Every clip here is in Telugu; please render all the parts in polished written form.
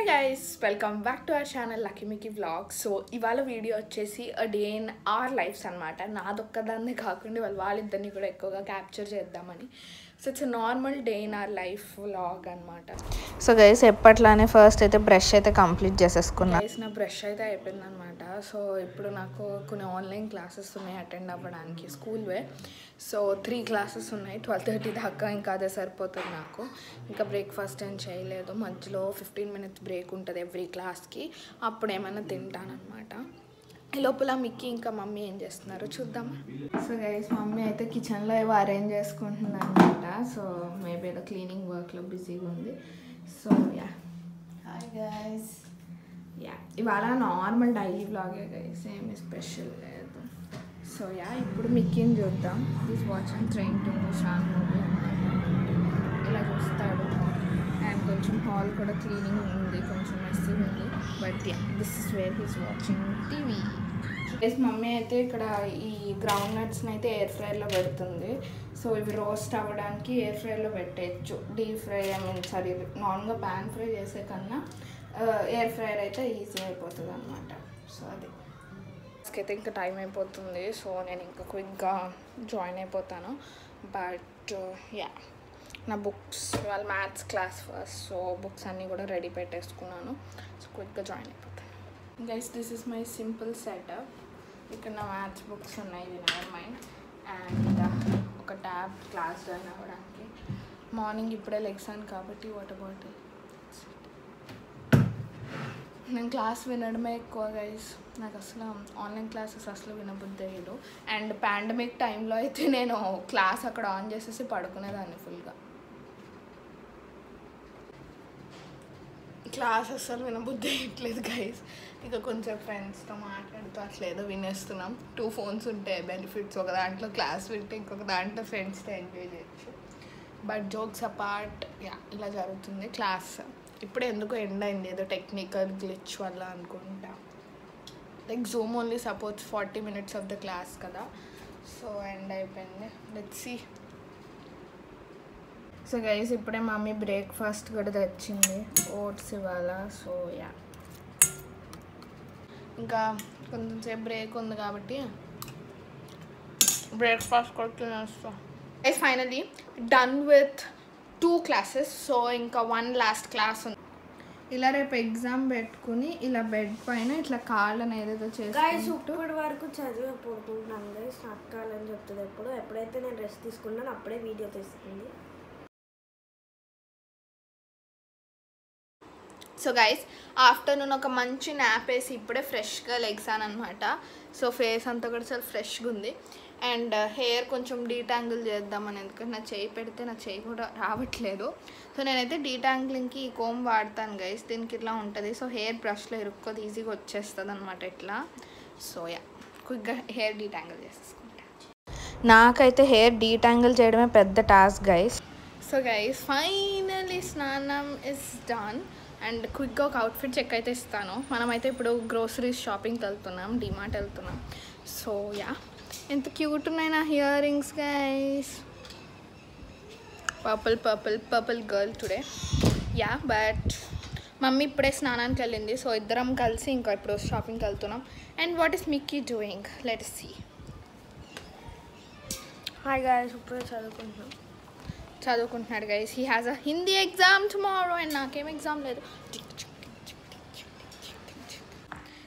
Hi guys, welcome back to our channel Lucky Mickey Vlogs. So ఇవాళ వీడియో వచ్చేసి a day in our lives అన్నమాట. నాదొక్కదాన్నే కాకుండా వాళ్ళిద్దరిని కూడా ఎక్కువగా క్యాప్చర్ చేద్దామని. So it's normal day in our life vlog అనమాట. సో గైస్ ఎప్పట్లానే ఫస్ట్ అయితే బ్రష్ అయితే కంప్లీట్ చేసేసుకున్నా. గైస్ నా బ్రష్ అయితే అయిపోయింది అనమాట. సో ఇప్పుడు నాకు కొన్ని ఆన్లైన్ క్లాసెస్ ఉన్నాయి అటెండ్ అవ్వడానికి స్కూల్వే. సో 3 క్లాసెస్ ఉన్నాయి 12:30 దాకా. ఇంకా అదే సరిపోతుంది నాకు. ఇంకా బ్రేక్ఫాస్ట్ ఏం చేయలేదు. మధ్యలో 15 minutes బ్రేక్ ఉంటుంది ఎవ్రీ క్లాస్కి. అప్పుడు ఏమైనా తింటానమాట. ఈ లోపల మిక్కీ ఇంకా మమ్మీ ఏం చేస్తున్నారు చూద్దామా. సో గైస్ మమ్మీ అయితే కిచెన్లో ఏవో అరేంజ్ చేసుకుంటుంది అనమాట. సో మేబీ ఏదో క్లీనింగ్ వర్క్లో బిజీగా ఉంది. So yeah hi guys. Yeah ఇవాళ నార్మల్ డైలీ వ్లాగే గైస్, ఏమి స్పెషల్ లేదు. సో యా ఇప్పుడు మిక్కీని చూద్దాం. Is watching train to Busan movie అన్నమాట. ఇలా చూస్తాడు. అండ్ కొంచెం హాల్ కూడా క్లీనింగ్ ఉంది, కొంచెం మెస్సీ ఉంది. But yeah this is where he's watching TV. Plus mummy అయితే ఇక్కడ ఈ గ్రౌండ్ నట్స్ని అయితే ఎయిర్ ఫ్రైర్లో పెడుతుంది. సో ఇవి రోస్ట్ అవ్వడానికి ఎయిర్ ఫ్రైర్లో పెట్టేయచ్చు. డీప్ ఫ్రై సారీ నార్మల్గా ప్యాన్ ఫ్రై చేసే కన్నా ఎయిర్ ఫ్రైర్ అయితే ఈజీ అయిపోతుంది అనమాట. సో అది అయితే ఇంకా టైం అయిపోతుంది. సో నేను ఇంకా క్విక్గా జాయిన్ అయిపోతాను. బట్ యా నా బుక్స్ వాళ్ళ maths class first. So books అన్నీ కూడా రెడీ పెట్టేసుకున్నాను. సో క్విక్గా జాయిన్ అయిపోతాను. Guys this is my simple setup. ఇక్కడ నా మ్యాథ్స్ బుక్స్ ఉన్నాయి, ఇది నెవర్ మైండ్. అండ్ ఒక ట్యాబ్ క్లాస్ జాయిన్ అవ్వడానికి. మార్నింగ్ ఇప్పుడే లెగ్సాను కాబట్టి వాటర్ బాటిల్. నేను క్లాస్ వినడమే ఎక్కువ గైస్. నాకు అసలు ఆన్లైన్ క్లాసెస్ అసలు వినబుద్ధి అయ్యేదు. అండ్ పాండమిక్ టైంలో అయితే నేను క్లాస్ అక్కడ ఆన్ చేసేసి పడుకునేదాన్ని ఫుల్గా. క్లాస్ అసలు వినబుద్ధి అయ్యట్లేదు గైస్. ఇక కొంచెం ఫ్రెండ్స్తో మాట్లాడుతూ అట్లా ఏదో వినేస్తున్నాం. 2 phones ఉంటాయి బెనిఫిట్స్. ఒక దాంట్లో క్లాస్ వింటే ఇంకొక దాంట్లో ఫ్రెండ్స్తో ఎంజాయ్ చేయొచ్చు. బట్ జోక్స్ అపార్ట్ యా ఇలా జరుగుతుంది క్లాస్. ఇప్పుడు ఎందుకు ఎండ్ అయింది, ఏదో టెక్నికల్ గ్లిచ్ వల్ల అనుకుంటా. Like Zoom only supports 40 minutes of the class కదా. సో ఎండ్ అయిపోయింది. Let's see. సో గైస్ ఇప్పుడే మమ్మీ బ్రేక్ఫాస్ట్ కూడా తెచ్చింది, ఓట్స్ ఇవాళ. సో యా ఇంకా కొంచెంసేపు బ్రేక్ ఉంది కాబట్టి బ్రేక్ఫాస్ట్ కూడా తినేస్తాం. Guys finally done with 2 classes. So ఇంకా 1 last క్లాస్ ఉంది. ఇలా రేపు ఎగ్జామ్ పెట్టుకుని ఇలా బెడ్ పైన ఇట్లా కాళ్ళని ఏదేదో గైస్ ఇప్పటి వరకు చదివి పడుకుంటున్నాను గైస్. అక్కాలని చెప్తుంది ఎప్పుడైతే నేను రెస్ట్ తీసుకున్నాను అప్పుడే వీడియో తీస్తుంది. సో గైస్ ఆఫ్టర్నూన్ ఒక మంచి న్యాప్ వేసి ఇప్పుడే ఫ్రెష్గా లెగ్సాను అనమాట. సో ఫేస్ అంతా కూడా చాలా ఫ్రెష్గా ఉంది. అండ్ హెయిర్ కొంచెం డీటాంగిల్ చేద్దామని, ఎందుకంటే నా చేయి పెడితే నా చేయి కూడా రావట్లేదు. సో నేనైతే డీటాంగిలింగ్కి ఈ కోమ్ వాడతాను గైస్. దీనికి ఇట్లా ఉంటుంది. సో హెయిర్ బ్రష్లో ఇరుక్కోది ఈజీగా వచ్చేస్తుంది అనమాట ఇట్లా. సో యా క్విక్గా హెయిర్ డీటాంగిల్ చేసేసుకుంటా. నాకైతే హెయిర్ డీటాంగిల్ చేయడమే పెద్ద task guys. So guys finally స్నానం ఇస్ డన్. అండ్ క్విక్గా ఒక అవుట్ఫిట్ చెక్ అయితే ఇస్తాను. మనమైతే ఇప్పుడు గ్రోసరీస్ షాపింగ్కి వెళ్తున్నాం, డిమార్ట్ వెళ్తున్నాం. సో యా ఎంత క్యూట్ ఉన్నాయి నా ear rings guys. Purple girl today. Yeah but mummy ఇప్పుడే స్నానానికి వెళ్ళింది. సో ఇద్దరం కలిసి ఇంకా ఇప్పుడు షాపింగ్కి వెళ్తున్నాం. And what is Mickey doing, let us see. Hi guys ఇప్పుడే చదువుకుంటున్నాడు guys. He has a Hindi exam tomorrow and నాకేం ఎగ్జామ్ లేదు.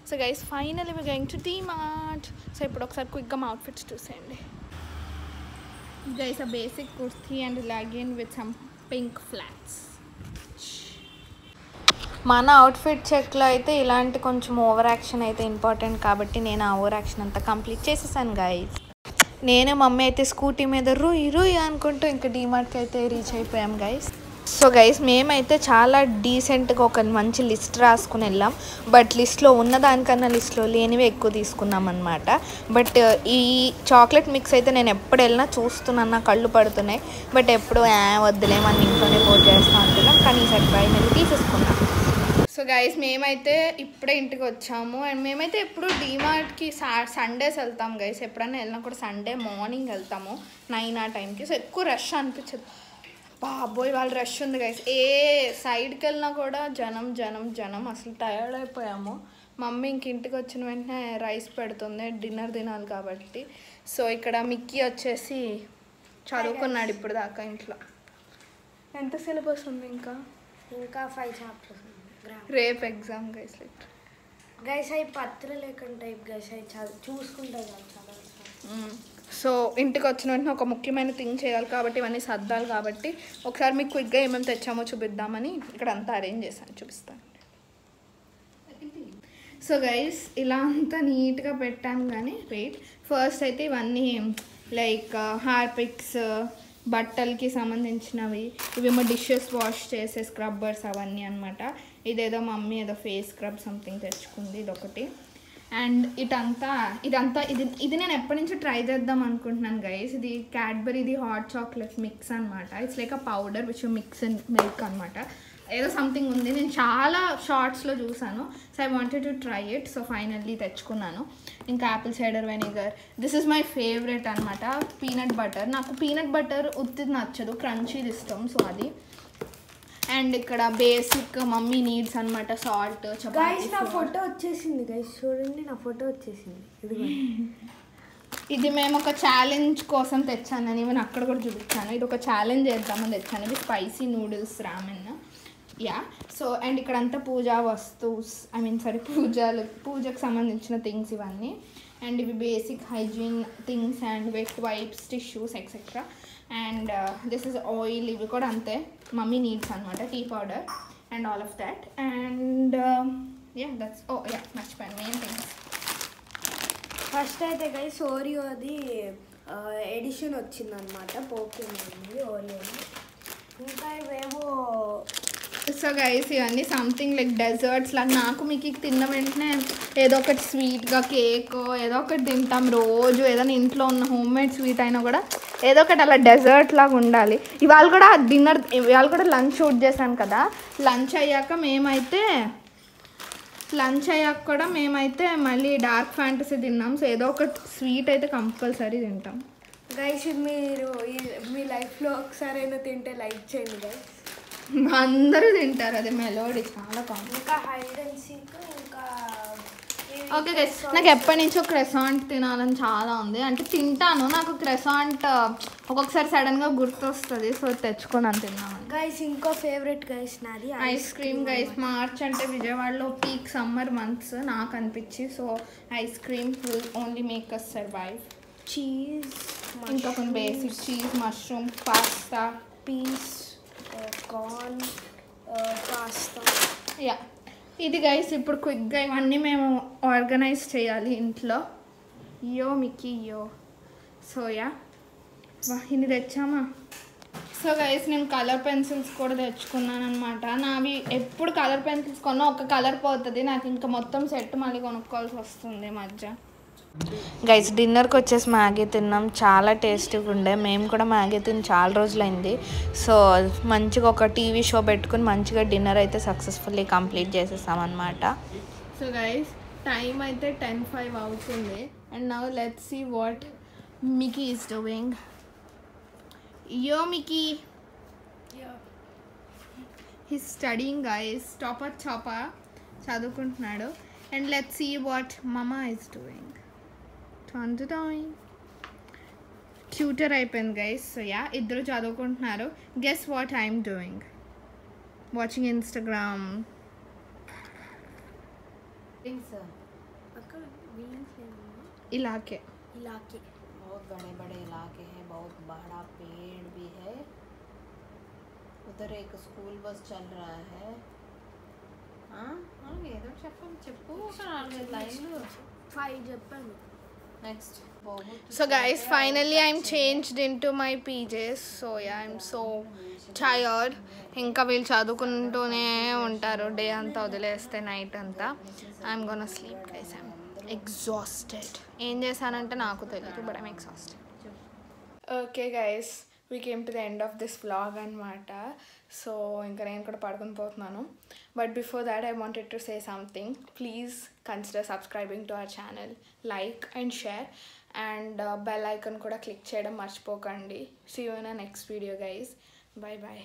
So guys finally we going to DMart. సో ఇప్పుడు ఒకసారి క్విక్గా మా అవుట్ఫిట్స్ చూసేయండి guys. A basic kurti and legging with some pink flats. మన అవుట్ఫిట్ చెక్లో అయితే ఇలాంటి కొంచెం ఓవర్ యాక్షన్ అయితే ఇంపార్టెంట్ కాబట్టి నేను ఆ ఓవర్ యాక్షన్ అంతా కంప్లీట్ చేసేసాను గైస్. నేను మమ్మీ అయితే స్కూటీ మీద రూయ్ అనుకుంటూ ఇంకా డీమార్ట్కి అయితే రీచ్ అయిపోయాం గైస్. సో గైస్ మేమైతే చాలా డీసెంట్గా ఒక మంచి లిస్ట్ రాసుకుని వెళ్ళాం. బట్ లిస్ట్లో ఉన్నదానికన్నా లిస్ట్లో లేనివి ఎక్కువ తీసుకున్నాం అనమాట. బట్ ఈ చాక్లెట్ మిక్స్ అయితే నేను ఎప్పుడు వెళ్ళినా చూస్తున్నాను, నా కళ్ళు పడుతున్నాయి. బట్ ఎప్పుడు వద్దులే మన ఇంట్లోనే పోట్ చేస్తాం అనుకున్నాం. కానీ ఈసారి ఫైనల్లీ తీసేసుకున్నాం. సో గైస్ మేమైతే ఇప్పుడే ఇంటికి వచ్చాము. అండ్ మేమైతే ఎప్పుడు డీమార్ట్కి సండేస్ వెళ్తాం గైస్. ఎప్పుడైనా వెళ్ళినా కూడా సండే మార్నింగ్ వెళ్తాము 9 ఆ టైంకి. సో ఎక్కువ రష్ అనిపించదు. బాబోయ్ వాళ్ళు రష్ ఉంది గైస్. ఏ సైడ్కి వెళ్ళినా కూడా జనం జనం జనం. అసలు టయర్డ్ అయిపోయాము. మమ్మీ ఇంక ఇంటికి వచ్చిన వెంటనే రైస్ పెడుతుంది, డిన్నర్ తినాలి కాబట్టి. సో ఇక్కడ మిక్కీ వచ్చేసి చదువుకున్నాడు ఇప్పుడు దాకా ఇంట్లో. ఎంత సిలబస్ ఉంది ఇంకా? 5 చాప్టర్స్ రేపు ఎగ్జామ్ గైస్. గైస్ అవి పత్ర లేకుండా టైప్ గైస్ అవి చూసుకుంటా చాలా. సో ఇంటికి వచ్చిన వెంటనే ఒక ముఖ్యమైన థింగ్ చేయాలి కాబట్టి ఇవన్నీ సర్దాలి కాబట్టి ఒకసారి మీకు క్విక్గా ఏమేమి తెచ్చామో చూపిద్దామని ఇక్కడ అంతా అరేంజ్ చేశాను, చూపిస్తాను. సో గైస్ ఇలా అంతా నీట్గా పెట్టాను. కానీ వెయిట్, ఫస్ట్ అయితే ఇవన్నీ లైక్ హార్పిక్స్, బట్టలకి సంబంధించినవి, ఇవేమో డిషెస్ వాష్ చేసే స్క్రబ్బర్స్ అవన్నీ అనమాట. ఇదేదో మమ్మీ ఏదో ఫేస్ స్క్రబ్ సంథింగ్ తెచ్చుకుంది, ఇదొకటి. అండ్ ఇది నేను ఎప్పటి నుంచో ట్రై చేద్దాం అనుకుంటున్నాను గైస్. ఇది క్యాడ్బరీది హాట్ చాక్లెట్ మిక్స్ అనమాట. It's like a powder which mix in milk అనమాట. ఏదో సంథింగ్ ఉంది, నేను చాలా షార్ట్స్లో చూసాను. So I wanted to try it. So finally తెచ్చుకున్నాను. ఇంకా Apple cider vinegar. This is my favourite అనమాట, పీనట్ బటర్. నాకు పీనట్ బటర్ ఉత్తిది నచ్చదు, క్రంచీది ఇష్టం. సో అది. అండ్ ఇక్కడ బేసిక్ మమ్మీ నీడ్స్ అనమాట, సాల్ట్, గైస్ నా ఫోటో వచ్చేసింది గైస్, చూడండి నా ఫోటో వచ్చేసింది. ఇది మేము ఒక ఛాలెంజ్ కోసం తెచ్చాను, నేను ఈవెన్ అక్కడ కూడా చూపించాను. ఇది ఒక ఛాలెంజ్ చేద్దామని తెచ్చాను. ఇది spicy noodles ramen. Yeah. So and ఇక్కడ అంతా పూజా వస్తువుస్, పూజకు సంబంధించిన థింగ్స్ ఇవన్నీ. అండ్ ఇవి basic hygiene things and wet wipes, tissues etcetera. And this is oil, ఇవి కూడా అంతే మమ్మీ నీడ్స్ అనమాట, tea powder and all of that. And that's మర్చిపోయాను మెయిన్ థింగ్స్. ఫస్ట్ అయితే గైస్ ఓరియోది ఎడిషన్ వచ్చిందనమాట, పోకేమోన్ది ఓరియో. ఇంకా ఇవేవో. సో గైస్ ఇవన్నీ సంథింగ్ లైక్ డెజర్ట్స్ లాగా. నాకు మీకు తిన్న వెంటనే ఏదో ఒకటి స్వీట్గా కేక్ ఏదో ఒకటి తింటాం రోజు. ఏదైనా ఇంట్లో ఉన్న హోమ్ మేడ్ స్వీట్ అయినా కూడా ఏదో ఒకటి అలా డెజర్ట్ లాగా ఉండాలి. ఇవాళ కూడా లంచ్ షూట్ చేశాను కదా. లంచ్ అయ్యాక కూడా మేమైతే మళ్ళీ డార్క్ ఫ్యాంటసీ తిన్నాం. సో ఏదో ఒకటి స్వీట్ అయితే కంపల్సరీ తింటాం గైస్. మీరు మీ లైఫ్లో ఒకసారైనా తింటే లైక్ చేయండి గైస్. అందరూ తింటారు, అది మెలోడీ చాలా కామన్. ఇంకా హైడ్ అండ్ సీక్. ఇంకా ఓకే గైస్, నాకు ఎప్పటి నుంచో క్రెసాంట్ తినాలని చాలా ఉంది. అంటే తింటాను, నాకు క్రెసాంట్ ఒక్కొక్కసారి సడన్గా గుర్తొస్తుంది. సో తెచ్చుకొని తిన్నాను గైస్. ఇంకో ఫేవరెట్ గైస్ నాది ఐస్ క్రీమ్ గైస్. మార్చ్ అంటే విజయవాడలో పీక్ సమ్మర్ మంత్స్ నాకు అనిపించి. So ice cream will only make us survive. Cheese, ఇంకా కొన్ని basic cheese, mushroom, pasta, peas, corn, pasta. Yeah. ఇది గైస్ ఇప్పుడు క్విక్గా ఇవన్నీ మేము ఆర్గనైజ్ చేయాలి ఇంట్లో. మిక్కీ. సో యా, ఇన్ని తెచ్చామా. సో గైస్ నేను కలర్ పెన్సిల్స్ కూడా తెచ్చుకున్నాను అనమాట. నావి ఎప్పుడు కలర్ పెన్సిల్స్ కొన్నా ఒక కలర్ పోతుంది, నాకు ఇంకా మొత్తం సెట్ మళ్ళీ కొనుక్కోవాల్సి వస్తుంది మధ్య. గైస్ డిన్నర్కి వచ్చేసి మ్యాగీ తిన్నాం, చాలా టేస్టీగా ఉండే. మేము కూడా మ్యాగీ తిని చాలా రోజులైంది. సో మంచిగా ఒక టీవీ షో పెట్టుకుని మంచిగా డిన్నర్ అయితే సక్సెస్ఫుల్లీ కంప్లీట్ చేసేసామన్నమాట. సో గైస్ టైం అయితే 10:05 అవుతుంది. And now let's see what Mickey is doing. Mickey he's studying guys, topper చదువుకుంటున్నాడు. And let's see what mama is doing. Tutor అయిపోయింది గైస్. సో యా, ఇద్దరు చదువుకుంటున్నారు. Guess what I'm doing, watching Instagram. इलाके बहुत बड़े बड़े इलाके हैं, बहुत बड़ा पेड़ भी है. उधर एक स्कूल बस चल रहा है. ఏదో చెప్పు ఒక 4-5 లైన్లు. 5 చెప్పండి. Next. So guys, finally I'm changed into my PJs. So yeah, I'm so tired. ఇంకా వీళ్ళు చదువుకుంటూనే ఉంటారు డే అంతా, వదిలేస్తే నైట్ అంతా. I'm gonna sleep guys. I'm exhausted. ఏం చేశానంటే నాకు తెలియదు, but I'm exhausted. Okay guys, we came to the end of this vlog అనమాట. సో ఇంకా నేను కూడా పడుకుని పోతున్నాను. But before that I wanted to say something. Please consider subscribing to our channel, like and share, and bell icon కూడా క్లిక్ చేయడం మర్చిపోకండి. See you in next video guys. Bye bye.